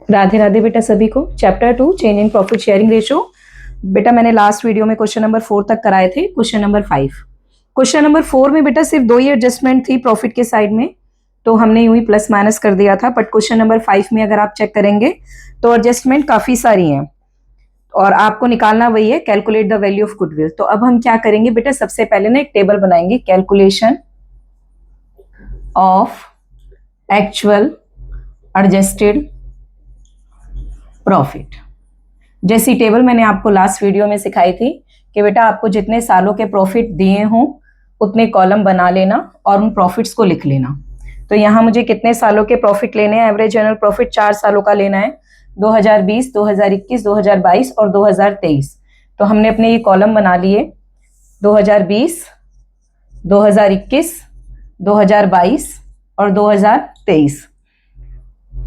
राधे राधे बेटा सभी को। Chapter 2 change in profit sharing ratio. बेटा मैंने लास्ट वीडियो में क्वेश्चन नंबर 4 तक कराए थे। क्वेश्चन नंबर 5, क्वेश्चन नंबर 4 में बेटा सिर्फ 2 ही एडजस्टमेंट थी प्रॉफिट के साइड में, तो हमने यूं ही प्लस माइनस कर दिया था। बट क्वेश्चन नंबर 5 में अगर आप चेक करेंगे तो एडजस्टमेंट काफी सारी हैं और आपको निकालना वही है, calculate the value of goodwill. तो अब हम क्या करेंगे बेटा, सबसे पहले ना एक टेबल बनाएंगे, calculation of actual adjusted profit. जैसी टेबल मैंने आपको लास्ट वीडियो में सिखाई थी कि बेटा आपको जितने सालों के प्रॉफिट दिए हों उतने कॉलम बना लेना और उन प्रॉफिट्स को लिख लेना। तो यहाँ मुझे कितने सालों के प्रॉफिट लेने हैं, एवरेज एनुअल प्रॉफिट 4 सालों का लेना है, 2020, 2021, 2022 और 2023। तो हमने अपने ये कॉलम बना लिए 2020, 2021, 2022 और 2023।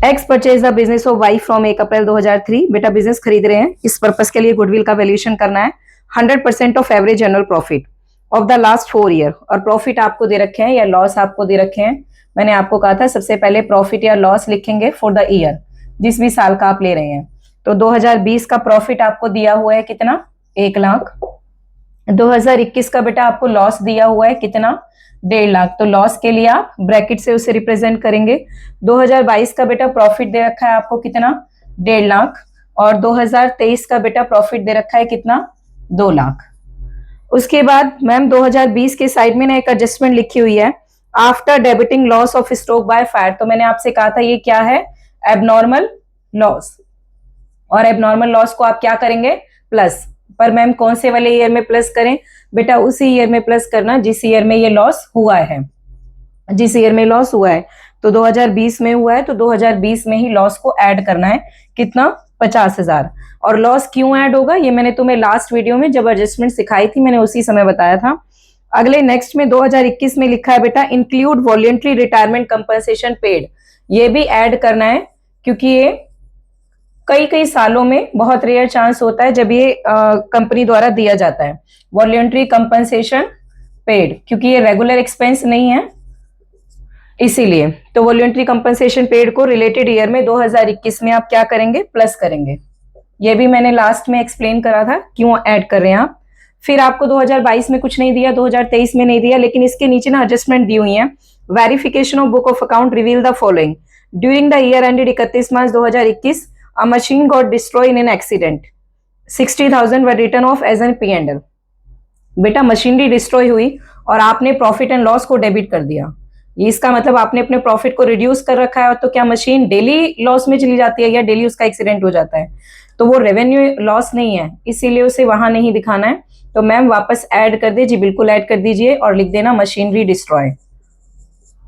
X purchase the business of Y from 1 April 2003। बेटा बिजनेस खरीद रहे हैं, इस पर्पस के लिए गुडविल का वैल्यूएशन करना है 100% of average annual profit of the last 4 year. और प्रॉफिट आपको दे रखे हैं या लॉस आपको दे रखे हैं। मैंने आपको कहा था सबसे पहले प्रॉफिट या लॉस लिखेंगे फॉर द ईयर, जिस भी साल का आप ले रहे हैं। तो 2020 का प्रॉफिट आपको दिया हुआ है कितना, 1 लाख। 2021 का बेटा आपको लॉस दिया हुआ है कितना, 1.5 लाख। तो लॉस के लिए आप ब्रैकेट से उसे रिप्रेजेंट करेंगे। 2022 का बेटा प्रॉफिट दे रखा है आपको कितना, 1.5 लाख। और 2023 का बेटा प्रॉफिट दे रखा है कितना, 2 लाख। उसके बाद मैम 2020 के साइड में ना एक एडजस्टमेंट लिखी हुई है, after debiting loss of stock bye fire. तो मैंने आपसे कहा था ये क्या है, एबनॉर्मल लॉस। और एबनॉर्मल लॉस को आप क्या करेंगे, प्लस। पर मैम कौन से वाले ईयर में प्लस करें, बेटा उसी ईयर में प्लस करना जिस ईयर में ये लॉस हुआ है। जिस ईयर में लॉस हुआ है तो 2020 में हुआ है, तो 2020 में ही लॉस को ऐड करना है कितना, 50,000। और लॉस क्यों ऐड होगा ये मैंने तुम्हें लास्ट वीडियो में जब एडजस्टमेंट सिखाई थी मैंने उसी समय बताया था। अगले नेक्स्ट में 2021 में लिखा है बेटा include voluntary retirement compensation paid. ये भी ऐड करना है क्योंकि ये कई सालों में बहुत रेयर चांस होता है जब ये कंपनी द्वारा दिया जाता है वॉलंटरी कंपनसेशन पेड, क्योंकि ये रेगुलर एक्सपेंस नहीं है इसीलिए। तो वॉलंटरी कंपनसेशन पेड को रिलेटेड ईयर में 2021 में आप क्या करेंगे, प्लस करेंगे। ये भी मैंने लास्ट में एक्सप्लेन करा था क्यों ऐड कर रहे हैं आप। फिर आपको 2022 में कुछ नहीं दिया, 2023 में नहीं दिया, लेकिन इसके नीचे ना एडजस्टमेंट दी हुई है। Verification of book of account reveal the following, during the year ended 31 March 2021 a machine got destroyed in an accident, 60,000 were written off as an P&L। बेटा मशीनरी डिस्ट्रॉय हुई और आपने प्रॉफिट एंड लॉस को debit कर दिया, इसका मतलब आपने अपने प्रॉफिट को रिड्यूस कर रखा है। तो क्या मशीन डेली लॉस में चली जाती है या डेली उसका एक्सीडेंट हो जाता है, तो वो रेवेन्यू लॉस नहीं है, इसीलिए उसे वहां नहीं दिखाना है। तो मैम वापस ऐड कर दीजिए, बिल्कुल ऐड कर दीजिए और लिख देना मशीनरी डिस्ट्रॉय।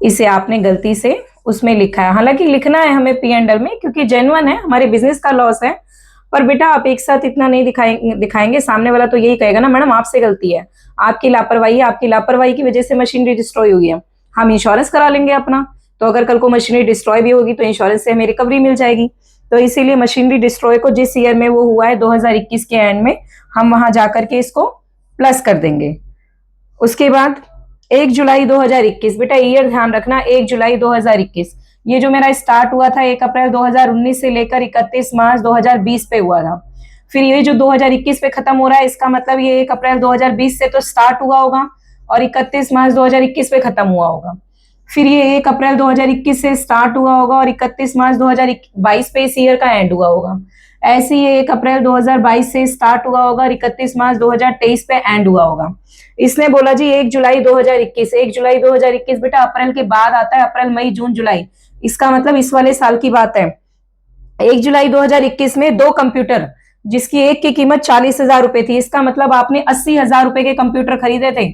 इसे आपने गलती से उसमें लिखा है, हालांकि लिखना है हमें P&L में क्योंकि जेन्युइन है, हमारे बिजनेस का लॉस है। पर बेटा आप एक साथ इतना नहीं दिखाएंगे, सामने वाला तो यही कहेगा ना मैडम आपसे गलती है, आपकी लापरवाही है, आपकी लापरवाही की वजह से मशीनरी डिस्ट्रॉय हुई है, हम इंश्योरेंस करा लेंगे अपना। तो अगर कल को मशीनरी डिस्ट्रॉय भी होगी तो इंश्योरेंस से हमें रिकवरी मिल जाएगी। तो इसीलिए मशीनरी डिस्ट्रॉय को जिस ईयर में वो हुआ है 2021 के एंड में हम वहां जाकर के इसको प्लस कर देंगे। उसके बाद 1 जुलाई 2021, बेटा ईयर ध्यान रखना, 1 जुलाई 2021। ये जो मेरा स्टार्ट हुआ था 1 अप्रैल 2019 से लेकर 31 मार्च 2020 पे हुआ था। फिर ये जो 2021 पे खत्म हो रहा है इसका मतलब ये 1 अप्रैल 2020 से तो स्टार्ट हुआ होगा और 31 मार्च 2021 पे खत्म हुआ होगा। फिर ये 1 अप्रैल 2021 से स्टार्ट हुआ होगा और 31 मार्च 2022 पे इस ईयर का एंड हुआ होगा। ऐसे ही 1 अप्रैल 2022 से स्टार्ट हुआ होगा और 31 मार्च 2023 पे एंड हुआ होगा। इसने बोला जी 1 जुलाई 2021, 1 जुलाई 2021 बेटा अप्रैल के बाद आता है, अप्रैल मई जून जुलाई, इसका मतलब इस वाले साल की बात है। 1 जुलाई 2021 में 2 कंप्यूटर जिसकी एक की कीमत 40,000 रुपए थी, इसका मतलब आपने 80,000 रुपए के कंप्यूटर खरीदे थे।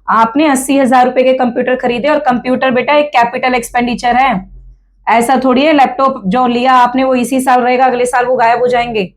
आपने 80,000 रुपए के कंप्यूटर खरीदे और कंप्यूटर बेटा एक कैपिटल एक्सपेंडिचर है, ऐसा थोड़ी है लैपटॉप जो लिया आपने वो इसी साल रहेगा, अगले साल वो गायब हो जाएंगे।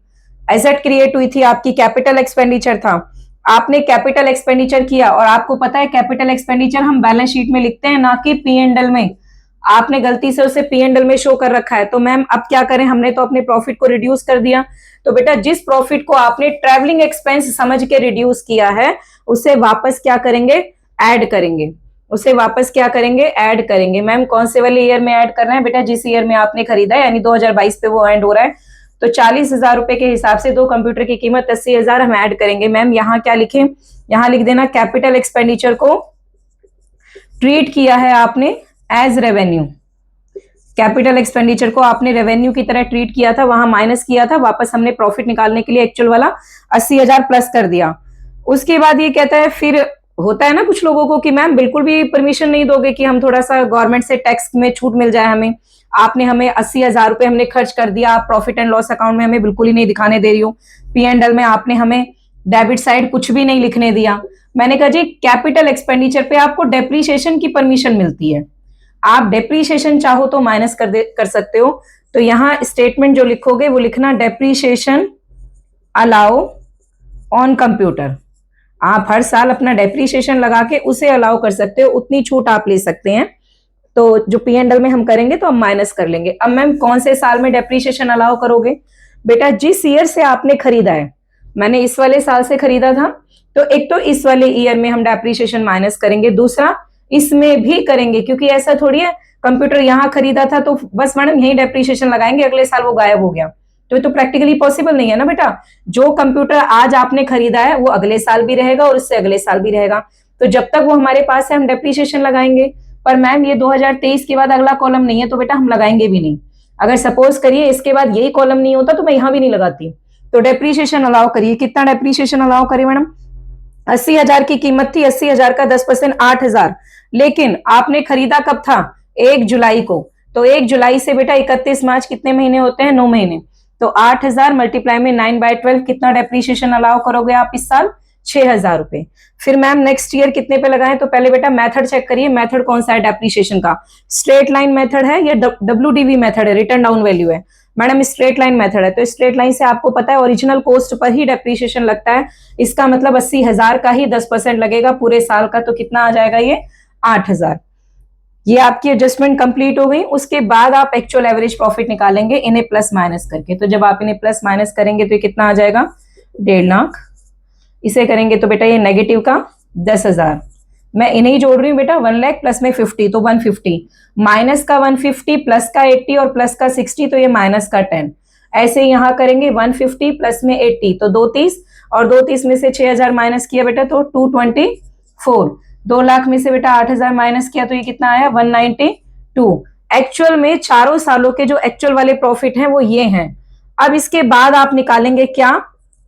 एसेट क्रिएट हुई थी आपकी, कैपिटल एक्सपेंडिचर था, आपने कैपिटल एक्सपेंडिचर किया। और आपको पता है कैपिटल एक्सपेंडिचर हम बैलेंस शीट में लिखते हैं ना कि P&L में, आपने गलती से उसे P&L में शो कर रखा है। तो मैम अब क्या करें, हमने तो अपने प्रॉफिट को रिड्यूस कर दिया। तो बेटा जिस प्रॉफिट को आपने ट्रैवलिंग एक्सपेंस समझ के रिड्यूस किया है उसे वापस क्या करेंगे, ऐड करेंगे। उसे वापस क्या करेंगे, ऐड करेंगे। मैम कौन से वाले ईयर में ऐड कर रहे हैं बेटा, जिस ईयर में आपने खरीदा है, यानी 2022 पे वो एंड हो रहा है। तो 40,000 रुपए के हिसाब से दो कंप्यूटर की कीमत 80,000 हम ऐड करेंगे। मैम यहाँ क्या लिखे, यहाँ लिख देना कैपिटल एक्सपेंडिचर को ट्रीट किया है आपने एज रेवेन्यू। कैपिटल एक्सपेंडिचर को आपने रेवेन्यू की तरह ट्रीट किया था, वहां माइनस किया था, वापस हमने प्रॉफिट निकालने के लिए एक्चुअल वाला 80,000 प्लस कर दिया। उसके बाद ये कहता है, फिर होता है ना कुछ लोगों को कि मैम बिल्कुल भी परमिशन नहीं दोगे कि हम थोड़ा सा गवर्नमेंट से टैक्स में छूट मिल जाए हमें, आपने हमें 80,000 रुपए हमने खर्च कर दिया, आप प्रॉफिट एंड लॉस अकाउंट में हमें बिल्कुल ही नहीं दिखाने दे रही हो, P&L में आपने हमें डेबिट साइड कुछ भी नहीं लिखने दिया। मैंने कहा जी कैपिटल एक्सपेंडिचर पे आपको डेप्रीशिएशन की परमिशन मिलती है, आप डेप्रीशिएशन चाहो तो माइनस कर सकते हो। तो यहाँ स्टेटमेंट जो लिखोगे वो लिखना डेप्रीशिएशन अलाउ ऑन कंप्यूटर। आप हर साल अपना डेप्रीशिएशन लगा के उसे अलाउ कर सकते हो, उतनी छूट आप ले सकते हैं। तो जो P&L में हम करेंगे तो हम माइनस कर लेंगे। अब मैम कौन से साल में डेप्रीशिएशन अलाउ करोगे, बेटा जिस ईयर से आपने खरीदा है, मैंने इस वाले साल से खरीदा था तो एक तो इस वाले ईयर में हम डेप्रीशिएशन माइनस करेंगे, दूसरा इसमें भी करेंगे, क्योंकि ऐसा थोड़ी है कंप्यूटर यहाँ खरीदा था तो बस मैडम यही डेप्रीशिएशन लगाएंगे, अगले साल वो गायब हो गया, तो प्रैक्टिकली पॉसिबल नहीं है ना बेटा। जो कंप्यूटर आज आपने खरीदा है वो अगले साल भी रहेगा और उससे अगले साल भी रहेगा, तो जब तक वो हमारे पास है हम डेप्रीशिएशन लगाएंगे। पर मैम ये 2023 के बाद अगला कॉलम नहीं है तो बेटा हम लगाएंगे भी नहीं। अगर सपोज करिए इसके बाद यही कॉलम नहीं होता तो मैं यहां भी नहीं लगाती। तो डेप्रीशिएशन अलाउ करिए, कितना डेप्रीशिएशन अलाउ करिए मैडम, 80,000 की कीमत थी, 80,000 का 10% 8,000, लेकिन आपने खरीदा कब था, 1 जुलाई को, तो 1 जुलाई से बेटा 31 मार्च कितने महीने होते हैं, 9 महीने, तो 8,000 मल्टीप्लाई में 9/12 कितना डेप्रीशिएशन अलाउ करोगे आप इस साल, 6,000 रुपए। फिर मैम नेक्स्ट ईयर कितने पे लगाएं, तो पहले बेटा मेथड चेक करिए, मेथड कौन सा है डेप्रीशिएशन का, स्ट्रेट लाइन मेथड है या WDV मेथड है, रिटर्न डाउन वैल्यू है। मैडम स्ट्रेट लाइन मेथड है, तो स्ट्रेट लाइन से आपको पता है ओरिजिनल कॉस्ट पर ही डेप्रीशिएशन लगता है, इसका मतलब 80,000 का ही 10% लगेगा पूरे साल का, तो कितना आ जाएगा ये 8,000। ये आपकी एडजस्टमेंट कंप्लीट हो गई। उसके बाद आप एक्चुअल एवरेज प्रॉफिट निकालेंगे इन्हें प्लस माइनस करके, तो जब आप इन्हें प्लस माइनस करेंगे तो ये कितना आ जाएगा 1.5 लाख, इसे करेंगे तो बेटा ये नेगेटिव का 10,000, मैं इन्हें जोड़ रही हूँ बेटा, 1 लाख प्लस में 50 तो 150, माइनस का 150 प्लस का 80 और प्लस का 60 तो ये माइनस का 10, ऐसे यहाँ करेंगे 150 प्लस में 80 तो 230 और 230 में से 6,000 माइनस किया बेटा तो 224, 2 लाख में से बेटा 8,000 माइनस किया तो ये कितना आया 192। एक्चुअल में चारों सालों के जो एक्चुअल वाले प्रॉफिट हैं वो ये हैं। अब इसके बाद आप निकालेंगे क्या,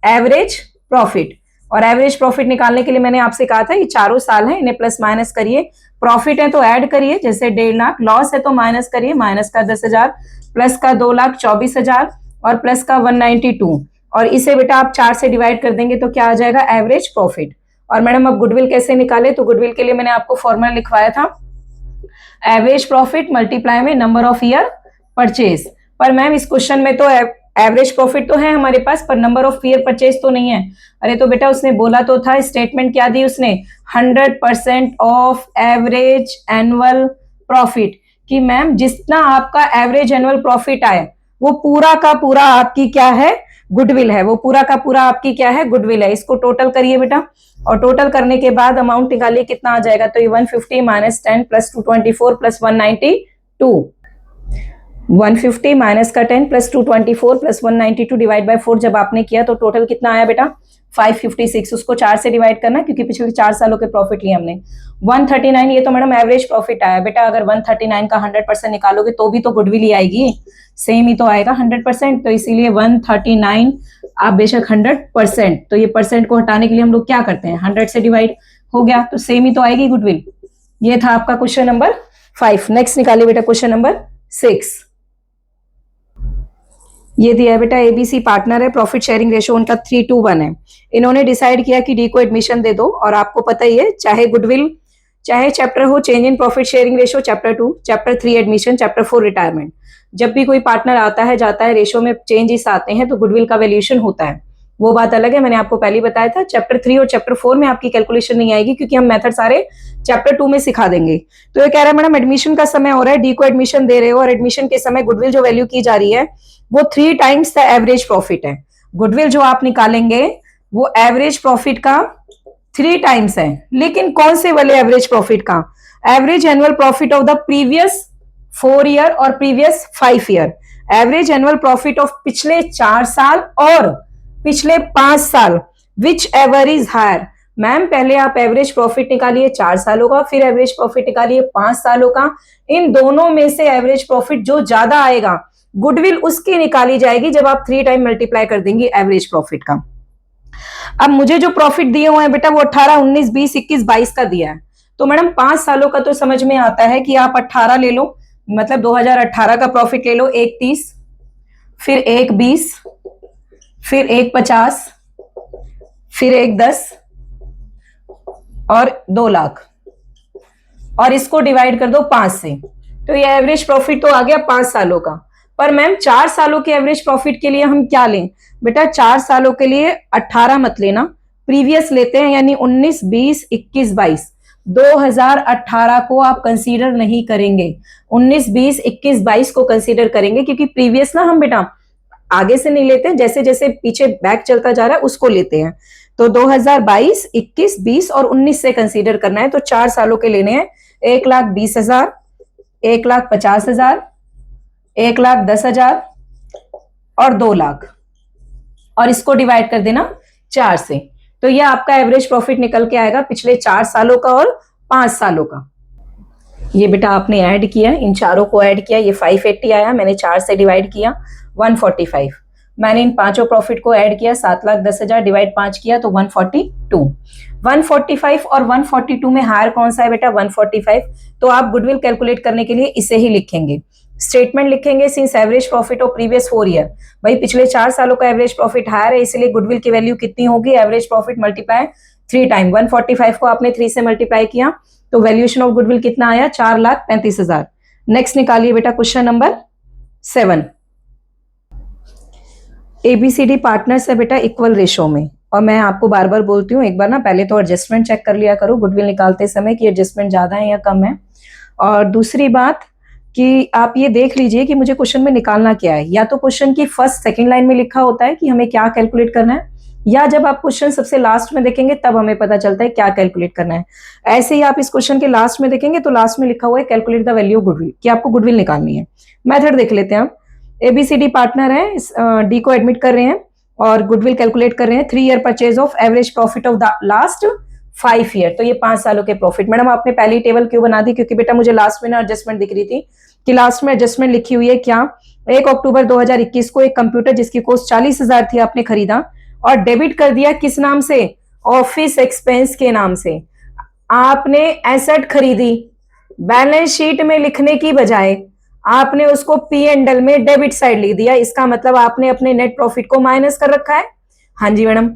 एवरेज प्रॉफिट, और एवरेज प्रॉफिट निकालने के लिए मैंने आपसे कहा था ये चारों साल है, इन्हें प्लस माइनस करिए, प्रॉफिट है तो ऐड करिए, जैसे 1.5 लाख, लॉस है तो माइनस करिए, माइनस का 10,000 प्लस का 2,24,000 और प्लस का 192, और इसे बेटा आप 4 से डिवाइड कर देंगे तो क्या आ जाएगा एवरेज प्रॉफिट। और मैडम अब गुडविल कैसे निकाले, तो गुडविल के लिए मैंने आपको फॉर्मूला लिखवाया था, एवरेज प्रॉफिट मल्टीप्लाई में नंबर ऑफ ईयर परचेज। पर मैम इस क्वेश्चन में तो एवरेज प्रॉफिट तो है हमारे पास पर नंबर ऑफ ईयर परचेज तो नहीं है। अरे तो बेटा उसने बोला तो था, स्टेटमेंट क्या दी उसने, 100% ऑफ एवरेज एनुअल प्रॉफिट, कि मैम जितना आपका एवरेज एनुअल प्रॉफिट आए वो पूरा का पूरा आपकी क्या है, गुडविल है, वो पूरा का पूरा आपकी क्या है, गुडविल है। इसको टोटल करिए बेटा, और टोटल करने के बाद अमाउंट निकालिए कितना आ जाएगा, तो ये 150 माइनस 10 प्लस 224 प्लस 192, 150 माइनस का 10 प्लस 224 प्लस 192 डिवाइड बाय 4 जब आपने किया तो टोटल कितना आया बेटा 556, उसको 4 से डिवाइड करना क्योंकि पिछले 4 सालों के प्रॉफिट लिए हमने। 139 ये तो मैडम एवरेज प्रॉफिट आया बेटा, अगर 139 का 100% निकालोगे तो भी तो गुडविल ही आएगी, सेम ही तो आएगा 100%, तो इसीलिए 139 आप बेशक 100%, तो ये परसेंट को हटाने के लिए हम लोग क्या करते हैं 100 से डिवाइड हो गया तो सेम ही तो आएगी गुडविल। ये था आपका क्वेश्चन नंबर 5। नेक्स्ट निकालिए बेटा क्वेश्चन नंबर 6। ये दिया है बेटा, एबीसी पार्टनर है, प्रॉफिट शेयरिंग रेशियो उनका 3:1 है। इन्होंने डिसाइड किया कि डी को एडमिशन दे दो, और आपको पता ही है चाहे गुडविल चाहे चैप्टर हो change in profit sharing ratio, chapter 2, chapter 3 admission, chapter 4 retirement, जब भी कोई पार्टनर आता है जाता है रेशियो में चेंजेस आते हैं तो गुडविल का वैल्यूएशन होता है, वो बात अलग है, मैंने आपको पहले बताया था। चैप्टर 3 और चैप्टर 4 में आपकी कैलकुलेशन नहीं आएगी क्योंकि हम मेथड सारे चैप्टर 2 में सिखा देंगे। तो ये कह रहा है मैडम एडमिशन का समय हो रहा है, डी को एडमिशन दे रहे हो और एडमिशन के समय गुडविल जो वैल्यू की जा रही है वो 3 टाइम्स द एवरेज प्रॉफिट है। गुडविल जो आप निकालेंगे वो एवरेज प्रॉफिट का 3 टाइम्स है, लेकिन कौन से वाले एवरेज प्रॉफिट का? Average annual profit of the previous 4 year और previous 5 year. Average annual profit of पिछले 4 साल और पिछले 5 साल, whichever is higher. Ma'am पहले आप एवरेज प्रॉफिट निकालिए 4 सालों का, फिर एवरेज प्रॉफिट निकालिए 5 सालों का। इन दोनों में से एवरेज प्रॉफिट जो ज्यादा आएगा, गुडविल उसकी निकाली जाएगी जब आप 3 टाइम मल्टीप्लाई कर देंगे एवरेज प्रॉफिट का। अब मुझे जो प्रॉफिट दिए हुए हैं बेटा वो 18, 19, 20, 21, 22 का दिया है। तो मैडम 5 सालों का तो समझ में आता है कि आप 18 ले लो, मतलब 2018 का प्रॉफिट ले लो, 1,30, फिर 1,20, फिर 1,50, फिर 1,10 और 2 लाख, और इसको डिवाइड कर दो 5 से, तो ये एवरेज प्रॉफिट तो आ गया 5 सालों का। पर मैम 4 सालों के एवरेज प्रॉफिट के लिए हम क्या लें? बेटा 4 सालों के लिए 18 मत लेना, प्रीवियस लेते हैं, यानी 19, 20, 21, 22। 2018 को आप कंसीडर नहीं करेंगे, 19, 20, 21, 22 को कंसीडर करेंगे, क्योंकि प्रीवियस ना हम बेटा आगे से नहीं लेते हैं, जैसे जैसे पीछे बैक चलता जा रहा है उसको लेते हैं। तो 2022, 21, 20 और 19 से कंसीडर करना है। तो 4 सालों के लेने हैं 1,20,000, 1,50,000, 1,10,000 और 2 लाख, और इसको डिवाइड कर देना 4 से। तो ये आपका एवरेज प्रॉफिट निकल के आएगा पिछले 4 सालों का और 5 सालों का। ये बेटा आपने ऐड किया, इन चारों को ऐड किया, ये 580 आया, मैंने 4 से डिवाइड किया 145। मैंने इन पांचों प्रॉफिट को ऐड किया, 7,10,000 डिवाइड 5 किया तो 142। 145 और 142 में हायर कौन सा है बेटा? 145। तो आप गुडविल कैलकुलेट करने के लिए इसे ही लिखेंगे, स्टेटमेंट लिखेंगे since average profit of previous 4 year. भाई पिछले 4 सालों का एवरेज प्रॉफिट हायर है, इसलिए गुडविल की वैल्यू कितनी होगी? Average profit multiply 3 time. 145 को आपने 3 से मल्टीप्लाई किया तो वैल्यूएशन ऑफ गुडविल कितना आया? 4,35,000। नेक्स्ट निकालिए बेटा क्वेश्चन नंबर 7। ABCD पार्टनर्स है बेटा इक्वल रेशो में, और मैं आपको बार बार बोलती हूँ एक बार ना पहले तो एडजस्टमेंट चेक कर लिया करो गुडविल निकालते समय कि एडजस्टमेंट ज्यादा है या कम है। और दूसरी बात कि आप ये देख लीजिए कि मुझे क्वेश्चन में निकालना क्या है। या तो क्वेश्चन की फर्स्ट सेकंड लाइन में लिखा होता है कि हमें क्या कैलकुलेट करना है, या जब आप क्वेश्चन सबसे लास्ट में देखेंगे तब हमें पता चलता है क्या कैलकुलेट करना है। ऐसे ही आप इस क्वेश्चन के लास्ट में देखेंगे तो लास्ट में लिखा हुआ है calculate the value of goodwill, कि आपको गुडविल निकालनी है। मेथड देख लेते हैं आप। ABCD पार्टनर है, डी को एडमिट कर रहे हैं और गुडविल कैलकुलेट कर रहे हैं। 3 year purchase of average profit of the last 5 year, तो ये 5 सालों के प्रॉफिट। मैडम आपने पहली टेबल क्यों बना दी? क्योंकि बेटा मुझे लास्ट में ना एडजस्टमेंट दिख रही थी कि लास्ट में एडजस्टमेंट लिखी हुई है क्या? 1 अक्टूबर 2021 को एक कंप्यूटर जिसकी कॉस्ट 40,000 थी आपने खरीदा और डेबिट कर दिया किस नाम से? ऑफिस एक्सपेंस के नाम से। आपने एसेट खरीदी, बैलेंस शीट में लिखने की बजाय आपने उसको P&L में डेबिट साइड लिख दिया। इसका मतलब आपने अपने नेट प्रॉफिट को माइनस कर रखा है। हाँ जी मैडम,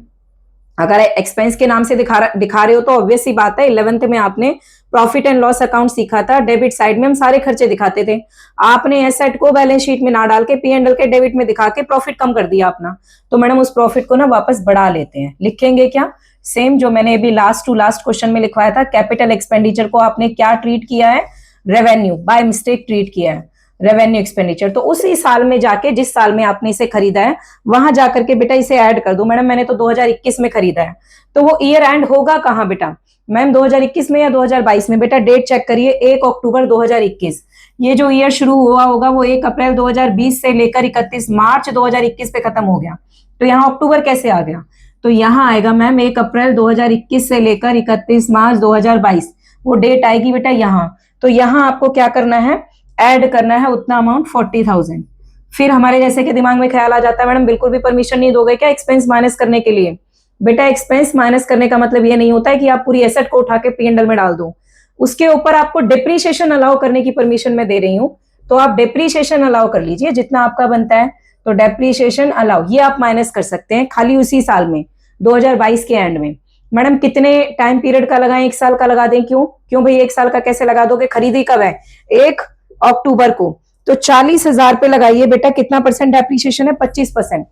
अगर एक्सपेंस के नाम से दिखा रहे हो तो ऑब्वियस सी बात है, 11th में आपने प्रॉफिट एंड लॉस अकाउंट सीखा था, डेबिट साइड में हम सारे खर्चे दिखाते थे। आपने एसेट को बैलेंस शीट में ना डाल के P&L के डेबिट में दिखा के प्रॉफिट कम कर दिया अपना। तो मैडम उस प्रॉफिट को ना वापस बढ़ा लेते हैं। लिखेंगे क्या? सेम जो मैंने अभी लास्ट टू लास्ट क्वेश्चन में लिखवाया था, कैपिटल एक्सपेंडिचर को आपने क्या ट्रीट किया है? रेवेन्यू, बाय मिस्टेक ट्रीट किया है रेवेन्यू एक्सपेंडिचर। तो उसी साल में जाके, जिस साल में आपने इसे खरीदा है, वहां जाकर के बेटा इसे ऐड कर दो। मैडम मैंने तो 2021 में खरीदा है, तो वो ईयर एंड होगा कहां बेटा? मैम 2021 में या 2022 में? बेटा डेट चेक करिए, 1 अक्टूबर 2021। ये जो ईयर शुरू हुआ होगा वो 1 अप्रैल 2020 से लेकर 31 मार्च 2021 पे खत्म हो गया। तो यहाँ अक्टूबर कैसे आ गया? तो यहाँ आएगा मैम 1 अप्रैल 2021 से लेकर 31 मार्च 2022, वो डेट आएगी बेटा यहाँ। तो यहाँ आपको क्या करना है? ऐड करना है उतना अमाउंट 40,000। फिर हमारे जैसे के दिमाग में ख्याल आ जाता है मैडम बिल्कुल भी परमिशन नहीं दोगे क्या एक्सपेंस माइनस करने के लिए? बेटा एक्सपेंस माइनस करने का मतलब ये नहीं होता है कि आप पूरी एसेट को उठा के P&L में डाल दो। उसके ऊपर आपको डिप्रीशिएशन अलाउ करने की परमिशन मैं दे रही हूँ, तो आप डिप्रीशिएशन अलाउ कर लीजिए जितना आपका बनता है। तो डिप्रीशिएशन अलाउ ये आप माइनस कर सकते हैं खाली उसी साल में, 2022 के एंड में। मैडम कितने टाइम पीरियड का लगाएं? 1 साल का लगा दें। क्यों भाई 1 साल का कैसे लगा दोगे? खरीदी कब है? 1 अक्टूबर को। तो 40,000 पे लगाइए बेटा, कितना परसेंट डेप्रीशिएशन है? 25%।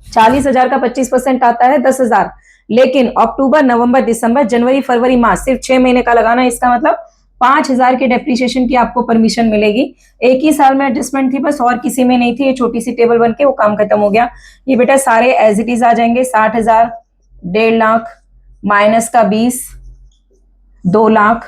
40,000 का 25% आता है 10,000। लेकिन अक्टूबर, नवंबर, दिसंबर, जनवरी, फरवरी, मार्च, सिर्फ 6 महीने का लगाना। इसका मतलब 5,000 के डेप्रीशिएशन की आपको परमिशन मिलेगी। एक ही साल में एडजस्टमेंट थी बस, और किसी में नहीं थी। ये छोटी सी टेबल बन के वो काम खत्म हो गया। ये बेटा सारे एज इट इज आ जाएंगे। 60,000, 1.5 लाख, माइनस का 20, 2 लाख,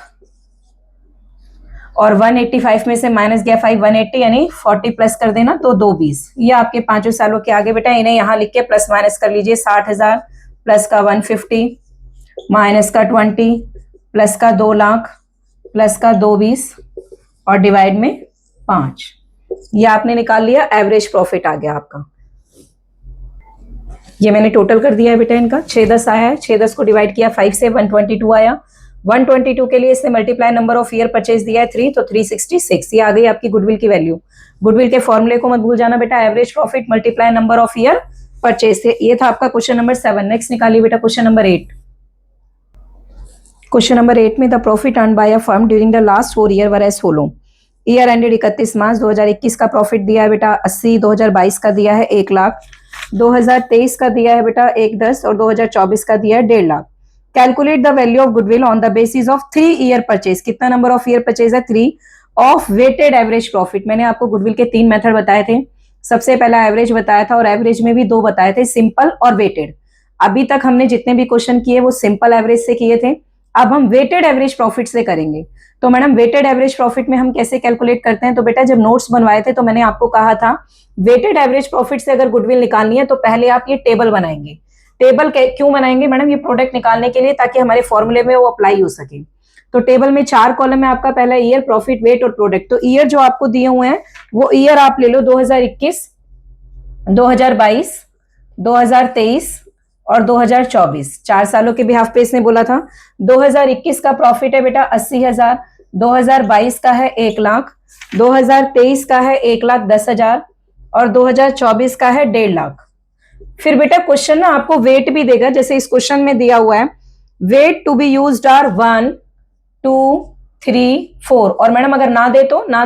और 185 में से माइनस गया 5, 180, यानी 40 प्लस कर देना तो 220। ये आपके 5 सालों के आगे बेटा, इन्हें यहां लिख के प्लस माइनस कर लीजिए। 60,000 प्लस का 150 माइनस का 20 प्लस का 2 लाख प्लस का 220 और डिवाइड में 5। ये आपने निकाल लिया, एवरेज प्रॉफिट आ गया आपका। ये मैंने टोटल कर दिया है बेटा इनका। 610 आया है, 610 को डिवाइड किया 5 से 122 आया। 122 के लिए इसने multiply number of year purchase दिया है 3, तो 366। ये आ गई आपकी गुडविल की वैल्यू। गुडविल के फॉर्मूले को मत भूल जाना बेटा, average profit multiply number of year purchase. ये था आपका क्वेश्चन नंबर 7। नेक्स्ट निकालिए बेटा क्वेश्चन नंबर 8। क्वेश्चन नंबर 8 में the profit earn by a firm during the last 4 year were as follow. Year ended 31 March 2021 का प्रॉफिट दिया है बेटा 80, 2022 का दिया है 1 लाख, 2023 का दिया है बेटा 110 और 2024 का दिया है 1.5 lakh. Calculate the value of goodwill on the basis of 3 year purchase. कितना नंबर ऑफ ईयर परचेज है? 3 ऑफ वेटेड एवरेज प्रॉफिट। मैंने आपको गुडविल के 3 मेथड बताए थे। सबसे पहला एवरेज बताया था और एवरेज में भी 2 बताए थे, सिंपल और वेटेड। अभी तक हमने जितने भी क्वेश्चन किए वो सिंपल एवरेज से किए थे, अब हम वेटेड एवरेज प्रॉफिट से करेंगे। तो मैडम वेटेड एवरेज प्रॉफिट में हम कैसे कैलकुलेट करते हैं? तो बेटा जब नोट्स बनवाए थे तो मैंने आपको कहा था वेटेड एवरेज प्रॉफिट से अगर गुडविल निकालनी है तो पहले आप ये टेबल बनाएंगे। टेबल क्यों बनाएंगे मैडम? ये प्रोडक्ट निकालने के लिए, ताकि हमारे फॉर्मूले में वो अप्लाई हो सके। तो टेबल में 4 कॉलम है आपका, पहला ईयर, प्रॉफिट, वेट और प्रोडक्ट। तो ईयर जो आपको दिए हुए हैं वो ईयर आप ले लो 2021, 2022, 2023 और 2024। 4 सालों के बिहाफ पे इसने बोला था। 2021 का प्रॉफिट है बेटा 80,000, 2022 का है 1 लाख, 2023 का है 1,10,000 और 2024 का है 1.5 लाख। फिर बेटा क्वेश्चन ना आपको वेट भी देगा, जैसे इस क्वेश्चन में दिया हुआ है weight to be used are 1, 2, 3, 4। और मैडम अगर ना दे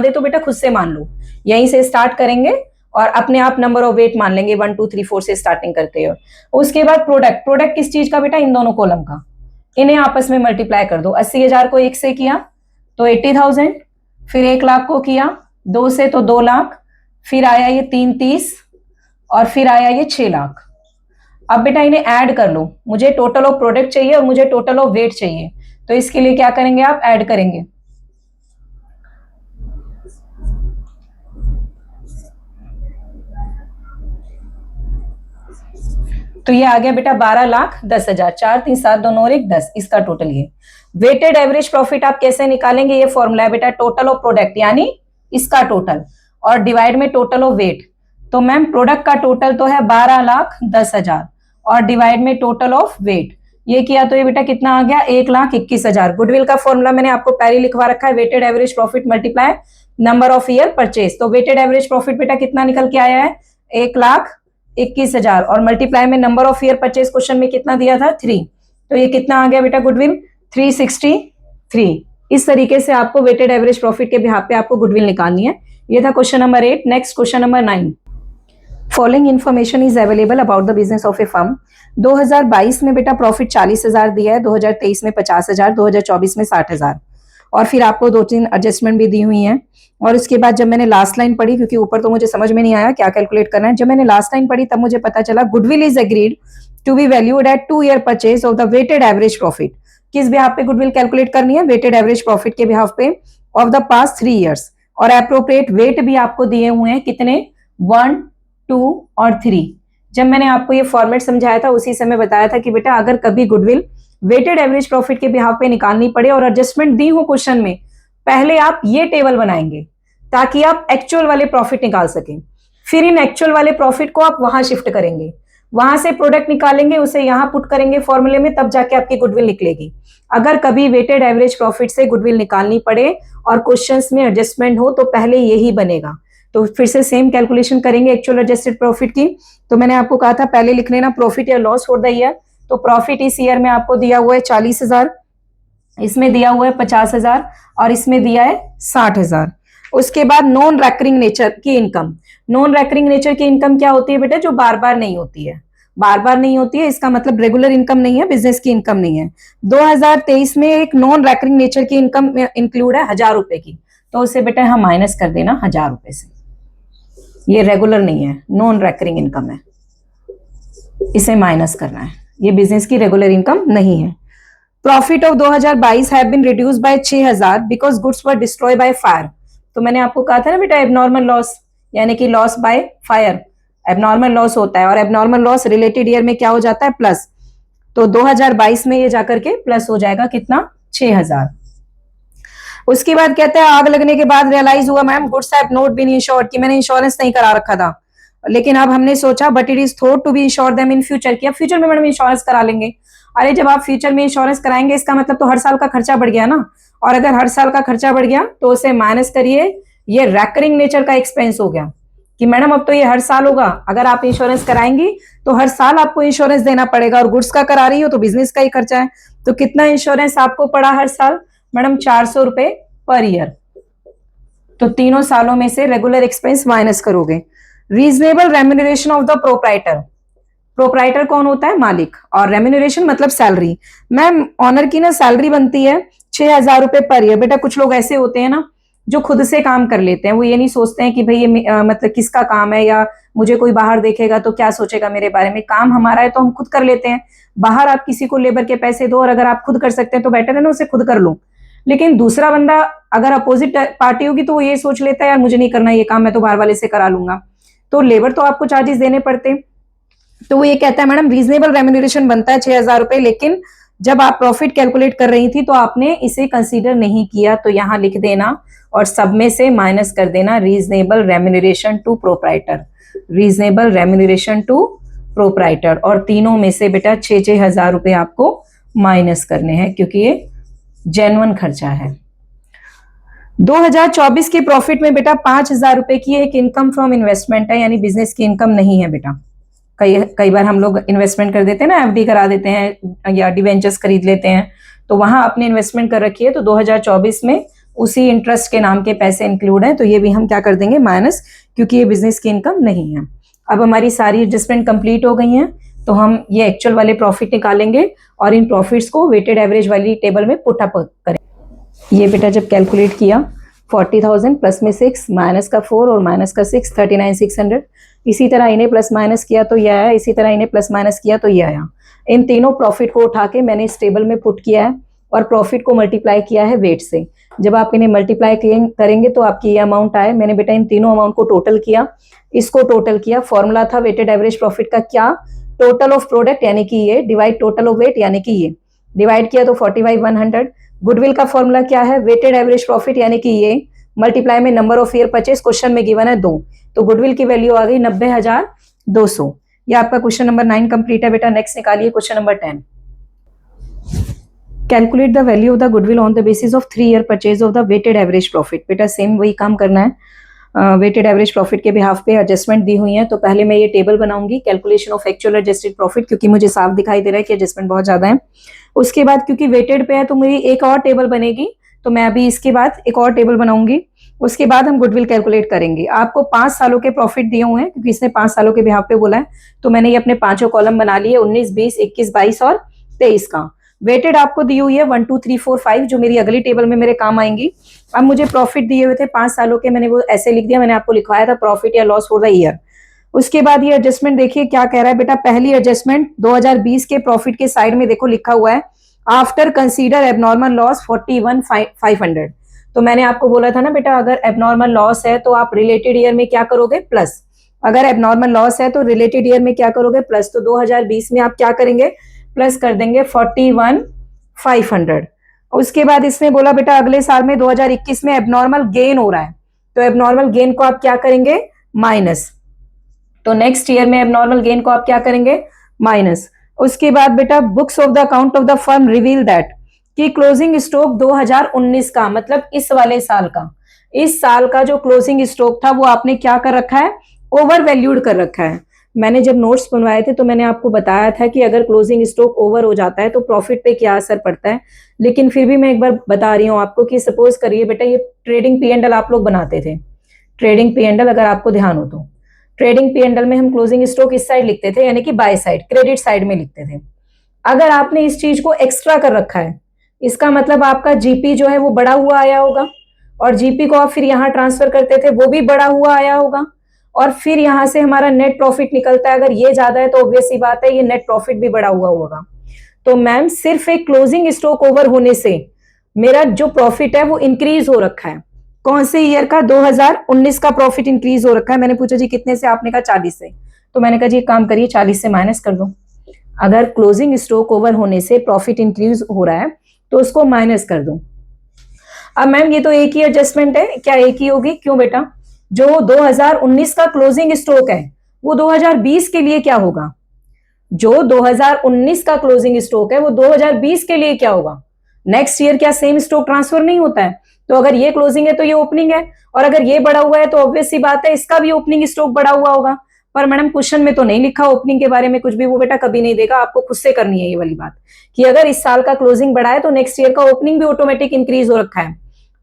तो बेटा खुद से मान लो, यहीं से स्टार्ट करेंगे और अपने आप नंबर ऑफ वेट मान लेंगे 1, 2, 3, 4 से स्टार्टिंग करते हो। उसके बाद प्रोडक्ट किस चीज का बेटा? इन दोनों कॉलम का। इन्हें आपस में मल्टीप्लाई कर दो। 80,000 को 1 से किया तो 80,000, फिर 1 लाख को किया 2 से तो 2 लाख, फिर आया ये 3, 30 और फिर आया ये 6 लाख। अब बेटा इन्हें ऐड कर लो। मुझे टोटल ऑफ प्रोडक्ट चाहिए और मुझे टोटल ऑफ वेट चाहिए, तो इसके लिए क्या करेंगे आप? ऐड करेंगे। तो ये आ गया बेटा 12,10,000। 4, 3, 7, 2, 9 और 1, 10। इसका टोटल ये वेटेड एवरेज प्रॉफिट आप कैसे निकालेंगे? ये फॉर्मूला है बेटा, टोटल ऑफ प्रोडक्ट यानी इसका टोटल और डिवाइड में टोटल ऑफ वेट। तो मैम प्रोडक्ट का टोटल तो है 12,10,000 और डिवाइड में टोटल ऑफ वेट। ये किया तो ये बेटा कितना आ गया? 1,21,000। गुडविल का फॉर्मूला मैंने आपको पहले लिखवा रखा है, weighted average profit multiply number of year purchase. तो वेटेड एवरेज प्रॉफिट बेटा कितना निकल के आया है? 1,21,000 और मल्टीप्लाई में number of year purchase question में कितना दिया था? 3। तो ये कितना आ गया बेटा गुडविल? 363। इस तरीके से आपको वेटेड एवरेज प्रॉफिट के बिहाफ पे आपको गुडविल निकालनी है। ये था question number 8। Next question number 9। Following information is available about the business of A firm. 2022 में बेटा प्रॉफिट 40,000 दिया है, 2023 में 50,000, 2024 में 60,000 और फिर आपको 2-3 एडजस्टमेंट भी दी हुई हैं। और उसके बाद जब मैंने लास्ट लाइन पढ़ी, क्योंकि ऊपर तो मुझे समझ में नहीं आया क्या कैलकुलेट करना है, जब मैंने लास्ट लाइन पढ़ी तब मुझे पता चला goodwill is agreed to be valued at 2 year purchase of the weighted average profit. किस बिहाफ पे गुडविल कैलकुलेट करनी है? वेटेड एवरेज प्रॉफिट के बिहाफ पे ऑफ द पास्ट 3 ईयर्स। और एप्रोप्रिएट वेट भी आपको दिए हुए हैं, कितने? 1, 2 और 3। जब मैंने आपको ये फॉर्मेट समझाया था उसी समय बताया था कि बेटा अगर कभी गुडविल वेटेड एवरेज प्रॉफिट के बिहाफ पे निकालनी पड़े और एडजस्टमेंट दी हो क्वेश्चन में, पहले आप ये टेबल बनाएंगे ताकि आप एक्चुअल वाले प्रॉफिट निकाल सकें। फिर इन एक्चुअल वाले प्रॉफिट को आप वहां शिफ्ट करेंगे, वहां से प्रोडक्ट निकालेंगे, उसे यहां पुट करेंगे फॉर्मूले में, तब जाके आपकी गुडविल निकलेगी। अगर कभी वेटेड एवरेज प्रॉफिट से गुडविल निकालनी पड़े और क्वेश्चंस में एडजस्टमेंट हो तो पहले यही बनेगा। तो फिर से सेम कैलकुलेशन करेंगे एक्चुअल एडजस्टेड प्रॉफिट की। तो मैंने आपको कहा था पहले लिख लेना प्रॉफिट या लॉस फॉर द ईयर। तो प्रॉफिट इस ईयर में आपको दिया हुआ है 40,000, इसमें दिया हुआ है 50,000 और इसमें दिया है 60,000। उसके बाद नॉन रेकरिंग नेचर की इनकम। नॉन रेकरिंग नेचर की इनकम क्या होती है बेटा? जो बार बार नहीं होती है। बार बार नहीं होती है इसका मतलब रेगुलर इनकम नहीं है, बिजनेस की इनकम नहीं है। 2023 में एक नॉन रेकरिंग नेचर की इनकम इंक्लूड है 1,000 रुपए की, तो उसे बेटा हम माइनस कर देना 1,000 रुपए से। ये रेगुलर नहीं है, नॉन रेकरिंग इनकम है, इसे माइनस करना है। ये बिजनेस की रेगुलर इनकम नहीं है। Profit of 2022 have been reduce by 6000 because goods were destroy by fire. तो मैंने आपको कहा था ना बेटा एबनॉर्मल लॉस यानी कि loss by fire abnormal loss होता है, और एबनॉर्मल लॉस रिलेटेड ईयर में क्या हो जाता है प्लस। तो 2022 में ये जाकर के प्लस हो जाएगा कितना 6000। उसके बाद कहते हैं आग लगने के बाद रियलाइज हुआ ma'am goods have not been insured कि मैंने इंश्योरेंस नहीं करा रखा था, लेकिन अब हमने सोचा but it is thought to be insure them in future कि अब फ्यूचर में मैडम इंश्योरेंस करा लेंगे। अरे जब आप फ्यूचर में इंश्योरेंस कराएंगे इसका मतलब तो हर साल का खर्चा बढ़ गया ना, और अगर हर साल का खर्चा बढ़ गया तो उसे माइनस करिए, ये रैकरिंग नेचर का एक्सपेंस हो गया कि मैडम अब तो ये हर साल होगा। अगर आप इंश्योरेंस कराएंगी तो हर साल आपको इंश्योरेंस देना पड़ेगा, और गुड्स का करा रही हो तो बिजनेस का ही खर्चा है। तो कितना इंश्योरेंस आपको पड़ा हर साल मैडम 400 रुपए पर ईयर। तो तीनों सालों में से रेगुलर एक्सपेंस माइनस करोगे। Reasonable remuneration of the proprietor, proprietor कौन होता है मालिक, और रेम्यूनरेशन मतलब सैलरी। मैम ऑनर की ना सैलरी बनती है 6000 रुपए पर ईयर। बेटा कुछ लोग ऐसे होते हैं ना जो खुद से काम कर लेते हैं, वो ये नहीं सोचते हैं कि भाई ये मतलब किसका काम है या मुझे कोई बाहर देखेगा तो क्या सोचेगा मेरे बारे में। काम हमारा है तो हम खुद कर लेते हैं। बाहर आप किसी को लेबर के पैसे दो, और अगर आप खुद कर सकते हैं तो बेटर है ना उसे खुद कर लो। लेकिन दूसरा बंदा अगर अपोजिट पार्टी होगी तो वो ये सोच लेता है यार मुझे नहीं करना ये काम, मैं तो बाहर वाले से करा लूंगा। तो लेबर तो आपको चार्जेस देने पड़ते। तो वो ये कहता है मैडम रीजनेबल रेम्यूनरेशन बनता है 6000 रुपए, लेकिन जब आप प्रॉफिट कैलकुलेट कर रही थी तो आपने इसे कंसीडर नहीं किया। तो यहां लिख देना और सब में से माइनस कर देना reasonable remuneration to proprietor, reasonable remuneration to proprietor. और तीनों में से बेटा 6,000 रुपए आपको माइनस करने हैं क्योंकि ये जेन्युइन खर्चा है। 2024 के प्रॉफिट में बेटा 5,000 रुपए की एक इनकम फ्रॉम इन्वेस्टमेंट है, यानी बिजनेस की इनकम नहीं है बेटा। कई बार हम लोग इन्वेस्टमेंट कर देते हैं ना, एफडी करा देते हैं या डिवेंचर्स खरीद लेते हैं, तो वहां अपने इन्वेस्टमेंट कर रखी है। तो 2024 में उसी इंटरेस्ट के नाम के पैसे इंक्लूड हैं, तो ये भी हम क्या कर देंगे माइनस, क्योंकि ये बिजनेस की इनकम नहीं है। अब हमारी सारी एडजस्टमेंट कंप्लीट हो गई हैं, तो हम ये एक्चुअल वाले प्रॉफिट निकालेंगे और इन प्रॉफिट्स को वेटेड एवरेज वाली टेबल में पुट अप करें। ये बेटा जब कैलकुलेट किया 40,000 प्लस में 6 माइनस का 4 और माइनस का 6 39,600। इसी तरह इन्हें प्लस माइनस किया तो ये आया, इसी तरह इन्हें प्लस माइनस किया तो ये आया। इन तीनों प्रॉफिट को उठा के मैंने इस टेबल में पुट किया है और प्रॉफिट को मल्टीप्लाई किया है वेट से। जब आप इन्हें मल्टीप्लाई करेंगे तो आपकी ये अमाउंट आए। मैंने बेटा इन तीनों अमाउंट को टोटल किया, इसको टोटल किया। फॉर्मूला था वेटेड एवरेज प्रॉफिट का क्या, टोटल ऑफ प्रोडक्ट यानी कि ये डिवाइड टोटल ऑफ वेट यानी कि ये, डिवाइड किया तो 45,100। गुडविल का फॉर्मूला क्या है, वेटेड एवरेज प्रॉफिट यानी कि ये मल्टीप्लाई में number of year purchase, question में गिवन है 2, तो गुडविल की वैल्यू आ गई 90,200। ये आपका क्वेश्चन नंबर 9 कंप्लीट है बेटा। नेक्स्ट निकालिए question number 10। Calculate the value of the goodwill on the basis of 3 year purchase of the weighted average profit. बेटा सेम वही काम करना है। वेटेड एवरेज प्रॉफिट के बिहाफ पे एडजस्टमेंट दी हुई है, तो पहले मैं ये टेबल बनाऊंगी calculation of actual adjusted profit, क्योंकि मुझे साफ दिखाई दे रहा है कि एडजस्टमेंट बहुत ज्यादा है। उसके बाद क्योंकि वेटेड पे है तो मेरी एक और टेबल बनेगी, तो मैं अभी इसके बाद एक और टेबल बनाऊंगी। उसके बाद हम गुडविल कैलकुलेट करेंगे। आपको 5 सालों के प्रॉफिट दिए हुए हैं क्योंकि इसने 5 सालों के बिहाफ पे बोला है, तो मैंने ये अपने पांचों कॉलम बना लिए 19, 20, 21, 22 और 23 का। वेटेड आपको दी हुई है 1, 2, 3, 4, 5 जो मेरी अगली टेबल में मेरे काम आएंगी। अब मुझे प्रॉफिट दिए हुए थे 5 सालों के, मैंने वो ऐसे लिख दिया, मैंने आपको लिखवाया था प्रॉफिट या लॉस फॉर द ईयर। उसके बाद ये एडजस्टमेंट देखिए क्या कह रहा है बेटा। पहली एडजस्टमेंट 2020 के प्रॉफिट के साइड में देखो लिखा हुआ है आफ्टर कंसीडर एबनॉर्मल लॉस 41,500। तो मैंने आपको बोला था ना बेटा अगर एबनॉर्मल लॉस है तो आप रिलेटेड ईयर में क्या करोगे प्लस, अगर एबनॉर्मल लॉस है तो रिलेटेड ईयर में क्या करोगे प्लस। तो 2020 में आप क्या करेंगे प्लस कर देंगे 41,500। उसके बाद इसने बोला बेटा अगले साल में 2021 में एबनॉर्मल गेन हो रहा है, तो एबनॉर्मल गेन को आप क्या करेंगे माइनस। तो नेक्स्ट ईयर में एबनॉर्मल गेन को आप क्या करेंगे माइनस। उसके बाद बेटा books of the account of the firm reveal that कि क्लोजिंग स्टॉक 2019 का मतलब इस वाले साल का, इस साल का जो क्लोजिंग स्टॉक था वो आपने क्या कर रखा है ओवर वैल्यूड कर रखा है। मैंने जब नोट्स बनवाए थे तो मैंने आपको बताया था कि अगर क्लोजिंग स्टॉक ओवर हो जाता है तो प्रॉफिट पे क्या असर पड़ता है, लेकिन फिर भी मैं एक बार बता रही हूँ आपको कि सपोज करिए बेटा ये ट्रेडिंग P&L आप लोग बनाते थे, ट्रेडिंग P&L अगर आपको ध्यान हो तो ट्रेडिंग P&L में हम क्लोजिंग स्टॉक इस साइड लिखते थे यानी कि बाय साइड क्रेडिट साइड में लिखते थे। अगर आपने इस चीज को एक्स्ट्रा कर रखा है इसका मतलब आपका जीपी जो है वो बढ़ा हुआ आया होगा, और जीपी को आप फिर यहाँ ट्रांसफर करते थे वो भी बढ़ा हुआ आया होगा, और फिर यहाँ से हमारा नेट प्रॉफिट निकलता है। अगर ये ज्यादा है तो ऑब्वियस सी बात है ये नेट प्रॉफिट भी बढ़ा हुआ होगा। तो मैम सिर्फ एक क्लोजिंग स्टॉक ओवर होने से मेरा जो प्रॉफिट है वो इंक्रीज हो रखा है। कौन से ईयर का? 2019 का प्रॉफिट इंक्रीज हो रखा है। मैंने पूछा जी कितने से, आपने कहा 40 से। तो मैंने कहा जी एक काम करिए 40 से माइनस कर दो। अगर क्लोजिंग स्टॉक ओवर होने से प्रॉफिट इंक्रीज हो रहा है तो उसको माइनस कर दो। अब मैम ये तो एक ही एडजस्टमेंट है, क्या एक ही होगी? क्यों बेटा, जो 2019 का क्लोजिंग स्टॉक है वो 2020 के लिए क्या होगा? जो 2019 का क्लोजिंग स्टॉक है वो 2020 के लिए क्या होगा? नेक्स्ट ईयर क्या सेम स्टॉक ट्रांसफर नहीं होता है? तो अगर ये क्लोजिंग है तो ये ओपनिंग है, और अगर ये बढ़ा हुआ है तो ऑब्वियस सी बात है इसका भी ओपनिंग स्टॉक बढ़ा हुआ होगा। पर मैडम क्वेश्चन में तो नहीं लिखा ओपनिंग के बारे में कुछ भी, वो बेटा कभी नहीं देगा, आपको खुद से करनी है ये वाली बात कि अगर इस साल का क्लोजिंग बढ़ा है तो नेक्स्ट ईयर का ओपनिंग भी ऑटोमेटिक इंक्रीज हो रखा है।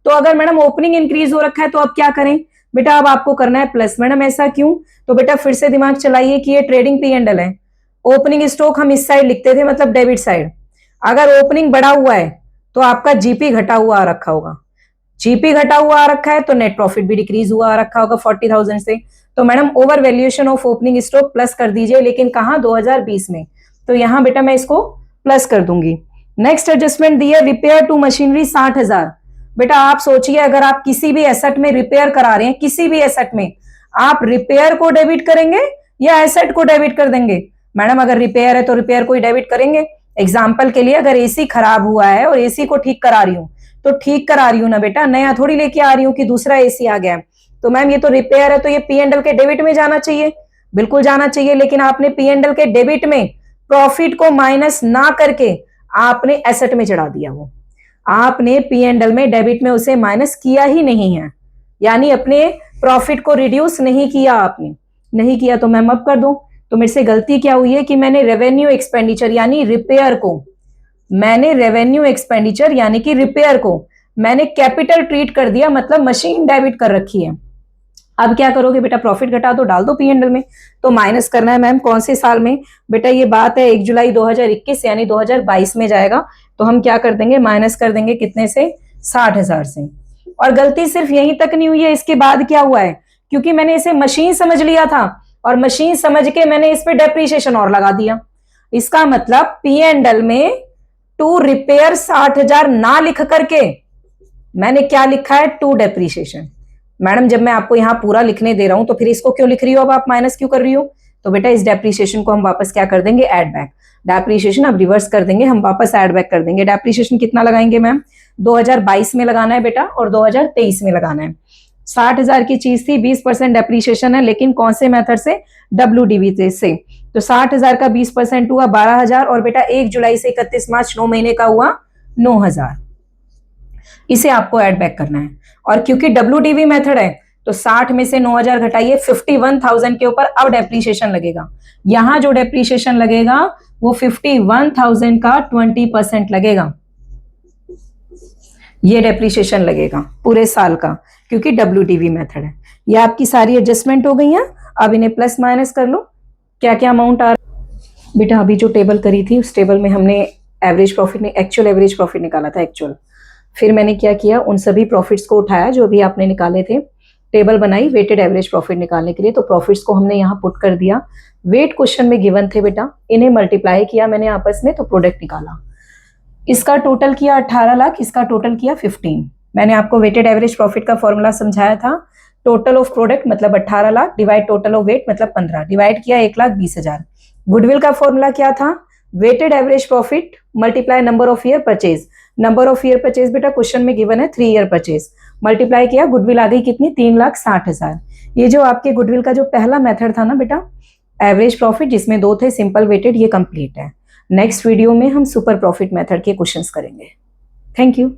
तो अगर मैडम ओपनिंग इंक्रीज हो रखा है तो अब क्या करें बेटा? अब आपको करना है प्लस। मैडम ऐसा क्यों? तो बेटा फिर से दिमाग चलाइए कि ये ट्रेडिंग P&L है। ओपनिंग स्टॉक हम इस साइड लिखते थे, मतलब डेबिट साइड। अगर ओपनिंग बढ़ा हुआ है तो आपका जीपी घटा हुआ आ रखा होगा, जीपी घटा हुआ आ रखा है तो नेट प्रॉफिट भी डिक्रीज हुआ आ रखा होगा 40,000 से। तो madam over valuation of opening stock plus कर दीजिए, लेकिन कहां? 2020 में। तो यहां बेटा मैं इसको प्लस कर दूंगी। नेक्स्ट एडजस्टमेंट दी है रिपेयर टू मशीनरी 60,000। बेटा आप सोचिए अगर आप किसी भी एसेट में रिपेयर करा रहे हैं, किसी भी एसेट में, आप रिपेयर को डेबिट करेंगे या एसेट को डेबिट कर देंगे? मैडम अगर रिपेयर है तो रिपेयर को ही डेबिट करेंगे। एग्जाम्पल के लिए अगर एसी खराब हुआ है और एसी को ठीक करा रही हूं तो ठीक करा रही हूं ना बेटा, नया थोड़ी लेके आ रही हूं कि दूसरा एसी आ गया है। तो मैम ये तो रिपेयर है तो ये P&L के डेबिट में जाना चाहिए, बिल्कुल जाना चाहिए। लेकिन आपने P&L के डेबिट में प्रॉफिट को माइनस ना करके आपने एसेट में चढ़ा दिया। वो आपने P&L में डेबिट में उसे माइनस किया ही नहीं है, यानी अपने प्रॉफिट को रिड्यूस नहीं किया आपने, नहीं किया। तो मैम अब कर दो। तो मेरे से गलती क्या हुई है कि मैंने रेवेन्यू एक्सपेंडिचर यानी रिपेयर को, मैंने रेवेन्यू एक्सपेंडिचर यानी कि रिपेयर को मैंने कैपिटल ट्रीट कर दिया, मतलब मशीन डेबिट कर रखी है। अब क्या करोगे बेटा? प्रॉफिट घटा दो, डाल दो P&L में। तो माइनस करना है मैम कौन से साल में? बेटा ये बात है 1 जुलाई 2021 यानी 2022 में जाएगा। तो हम क्या कर देंगे? माइनस कर देंगे कितने से? 60,000 से। और गलती सिर्फ यहीं तक नहीं हुई है, इसके बाद क्या हुआ है? क्योंकि मैंने इसे मशीन समझ लिया था और मशीन समझ के मैंने इस पे डेप्रीशिएशन और लगा दिया। इसका मतलब P&L में टू रिपेयर 60,000 ना लिख करके मैंने क्या लिखा है? To depreciation. मैडम जब मैं आपको यहां पूरा लिखने दे रहा हूं तो फिर इसको क्यों लिख रही हो? अब आप माइनस क्यों कर रही हो? तो बेटा इस डेप्रीशिएशन को हम वापस क्या कर देंगे? Add back. डेप्रीशिएशन अब रिवर्स कर देंगे, हम वापस ऐड बैक कर देंगे। डेप्रीशिएशन कितना लगाएंगे मैम? 2022 में लगाना है बेटा और 2023 में लगाना है। 60,000 की चीज थी, 20% डेप्रीशिएशन है, लेकिन कौन से मेथड से? WDV से। तो 60,000 का 20% हुआ 12,000, और बेटा 1 जुलाई से 31 मार्च 9 महीने का हुआ 9,000। इसे आपको ऐड बैक करना है। और क्योंकि WDV मेथड है तो 60 में से 9,000 घटाइए, 51,000 के ऊपर अब डेप्रीशिएशन लगेगा। यहां जो डेप्रीशिएशन लगेगा वो 51,000 का 20% लगेगा। ये डेप्रीशिएशन लगेगा पूरे साल का, क्योंकि WDV मेथड है। ये आपकी सारी एडजस्टमेंट हो गई है। अब इन्हें प्लस माइनस कर लो, क्या क्या अमाउंट आ रहा। बेटा अभी जो टेबल करी थी उस टेबल में हमने average profit, actual average profit निकाला था एक्चुअल। फिर मैंने क्या किया, उन सभी प्रॉफिट्स को उठाया जो भी आपने निकाले थे, टेबल बनाई वेटेड एवरेज प्रॉफिट निकालने के लिए। तो प्रॉफिट्स को हमने यहाँ पुट कर दिया, वेट क्वेश्चन में गिवन थे बेटा, इन्हें मल्टीप्लाई किया मैंने आपस में तो प्रोडक्ट निकाला। इसका टोटल किया 18 लाख, इसका टोटल किया 15। मैंने आपको वेटेड एवरेज प्रॉफिट का फॉर्मूला समझाया था, टोटल ऑफ प्रोडक्ट मतलब 18 lakh divide total of weight मतलब 15, डिवाइड किया 1,20,000। गुडविल का फॉर्मूला क्या था? Weighted average profit multiply number of year purchase. Number of year purchase बेटा क्वेश्चन में गिवन है 3 ईयर परचेज, मल्टीप्लाई किया, गुडविल आ गई कितनी? 3,60,000। ये जो आपके गुडविल का जो पहला मेथड था ना बेटा एवरेज प्रॉफिट, जिसमें 2 थे सिंपल वेटेड, ये कंप्लीट है। नेक्स्ट वीडियो में हम सुपर प्रॉफिट मेथड के क्वेश्चंस करेंगे। Thank you.